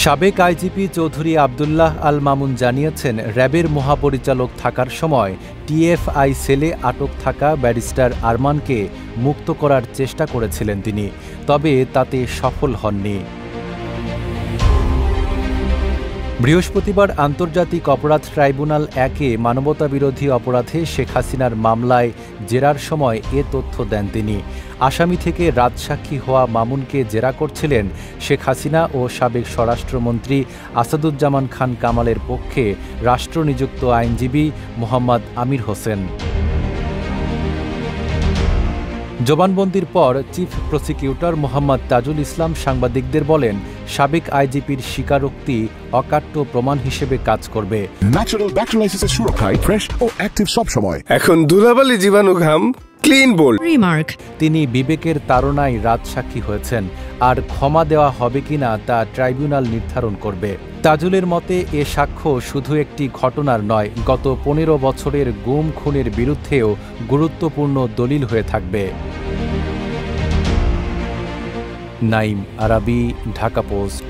সাবেক আইজিপি চৌধুরী আব্দুল্লাহ আল মামুন জানিয়েছেন, র্যাবের মহাপরিচালক থাকার সময় টিএফআই সেলে আটক থাকা ব্যারিস্টার আরমানকে মুক্ত করার চেষ্টা করেছিলেন তিনি, তবে তাতে সফল হননি। বৃহস্পতিবার আন্তর্জাতিক অপরাধ ট্রাইব্যুনাল ১-এ মানবতাবিরোধী অপরাধে শেখ হাসিনার মামলায় জেরার সময় এ তথ্য দেন তিনি। আসামি থেকে রাজসাক্ষী হওয়া মামুনকে জেরা করছিলেন শেখ হাসিনা ও সাবেক স্বরাষ্ট্রমন্ত্রী আসাদুজ্জামান খান কামালের পক্ষে রাষ্ট্রনিযুক্ত আইনজীবী মোহাম্মদ আমির হোসেন। জবানবন্দির পর চিফ প্রসিকিউটর মোহাম্মদ তাজুল ইসলাম সাংবাদিকদের বলেন, সাবেক আইজিপির স্বীকারোক্তি অকাট্য প্রমাণ হিসেবে কাজ করবে। ন্যাচারাল ব্যাকটেরিয়ালাইসিসের সুরক্ষায় ফ্রেশ ও অ্যাক্টিভ সব সময়। এখন ধুলাবালি জীবাণু ঘাম ক্লিন বোল্ড। তিনি বিবেকের তাড়নায় রাজসাক্ষী হয়েছেন, আর ক্ষমা দেওয়া হবে কিনা তা ট্রাইব্যুনাল নির্ধারণ করবে। তাজুলের মতে এ সাক্ষ্য শুধু একটি ঘটনার নয়, গত ১৫ বছরের গুম খুনের বিরুদ্ধেও গুরুত্বপূর্ণ দলিল হয়ে থাকবে। নাইম আরাবী, ঢাকা পোস্ট।